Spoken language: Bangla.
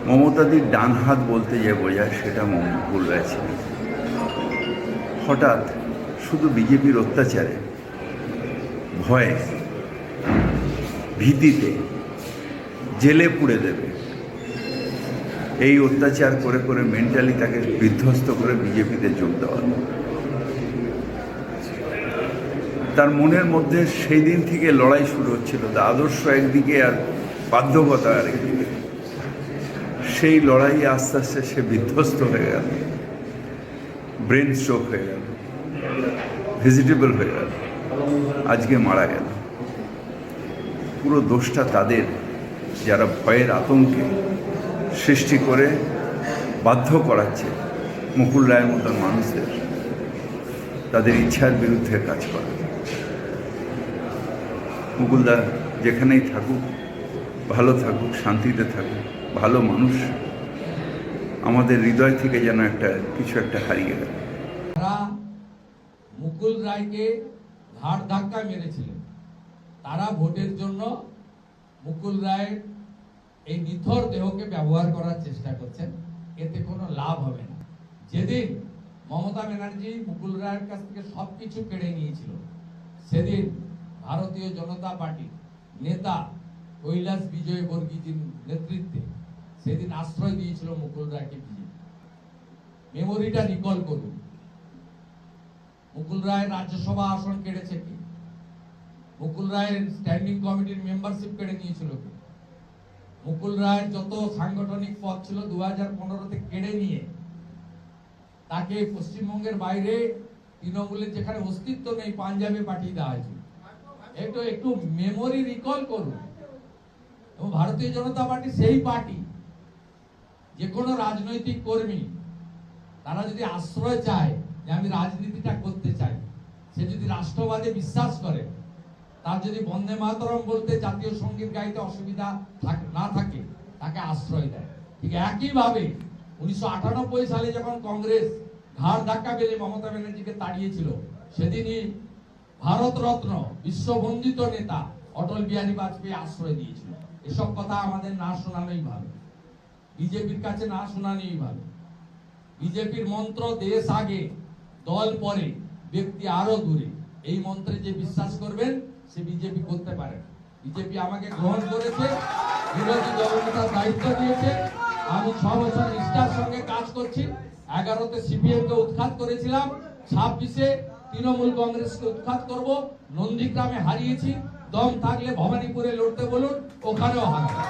মমতাদির ডান হাত বলতে যে বোঝায় সেটা মুকুল রায় ছিলেন। হঠাৎ শুধু বিজেপির অত্যাচারে, ভয়ে, ভীতিতে জেলে পুড়ে দেবে, এই অত্যাচার করে করে মেন্টালি তাকে বিধ্বস্ত করে বিজেপিতে যোগ দেওয়া। তার মনের মধ্যে সেই দিন থেকে লড়াই শুরু হচ্ছিল, তা আদর্শ একদিকে আর বাধ্যকতা আরেকদিকে। সেই লড়াইয়ে আস্তে আস্তে সে বিধ্বস্ত হয়ে গেল, ব্রেন স্ট্রোক হয়ে গেল, ভেজিটেবল হয়ে গেল, আজকে মারা গেল। পুরো দোষটা তাদের, যারা ভয়ের আতঙ্কে সৃষ্টি করে বাধ্য করাচ্ছে মুকুল রায়ের মতন মানুষদের তাদের ইচ্ছার বিরুদ্ধে কাজ করে। মুকুলদা যেখানেই থাকুক, ভালো থাকুক, শান্তিতে থাকুক, ভালো মানুষ, আমাদের হৃদয় থেকে যেন কিছু একটা হারিয়ে গেল। তারা মুকুল রায়কে ঘাড় ধাক্কা মেরেছিলেন, তারা ভোটের জন্য মুকুল রায়ের এই নিথর দেহকে ব্যবহার করার চেষ্টা করছেন। এতে কোনো লাভ হবে না। যেদিন মমতা ব্যানার্জি মুকুল রায়ের কাছ থেকে সবকিছু কেড়ে নিয়েছিল, সেদিন ভারতীয় জনতা পার্টির নেতা কৈলাস বিজয় বর্গীজির নেতৃত্বে সেদিন আশ্রয় দিয়েছিল মুকুল রায়কে বিজেপি। মেমোরিটা রিকল করুন। মুকুল রায়ের রাজ্যসভা আসন কেড়েছে কি? মুকুল রায়ের স্ট্যান্ডিং কমিটির মেম্বারশিপ কেড়ে নিয়েছিল কি? মুকুল রায়ের যত সাংগঠনিক পদ ছিল 2015-তে কেড়ে নিয়ে তাকে পশ্চিমবঙ্গের বাইরে তৃণমূলের যেখানে অস্তিত্ব নেই পাঞ্জাবে পাঠিয়ে দেওয়া হয়েছিল। একটু মেমোরি রিকল করুন। এবং ভারতীয় জনতা পার্টি সেই পার্টি, যে কোনো রাজনৈতিক কর্মী তারা যদি আশ্রয় চায় যে আমি রাজনীতিটা করতে চাই, সে যদি রাষ্ট্রবাদে বিশ্বাস করে, তার যদি বন্দে মাতরম বলতে, জাতীয় সঙ্গীত গাইতে অসুবিধা না থাকে, তাকে আশ্রয় দেয়। ঠিক একইভাবে 1998 সালে যখন কংগ্রেস ঘাড় ধাক্কা মেরে মমতা ব্যানার্জিকে তাড়িয়েছিল, সেদিনই ভারতরত্ন বিশ্ববন্দিত নেতা অটল বিহারী বাজপেয়ী আশ্রয় দিয়েছিল। এসব কথা আমাদের না শোনানোই ভালো, বিজেপির কাছে না শোনানোই ভালো। বিজেপির মন্ত্র দেশ আগে, দল পরে, ব্যক্তি আরো দূরে, এই মন্ত্রে যে বিশ্বাস করবেন সে বিজেপি করতে পারে। বিজেপি আমাকে গ্রহণ করেছে, বিরোধী দলনেতার দায়িত্ব দিয়েছে, আমি 6 বছর নিষ্ঠার সঙ্গে কাজ করছি। 11তে সিপিএম কে উৎখাত করেছিলাম, 26-এ তৃণমূল কংগ্রেসকে উৎখাত করব। নন্দীগ্রামে হারিয়েছি, দম থাকলে ভবানীপুরে লড়তে বলুন, ওখানেও হারাবো।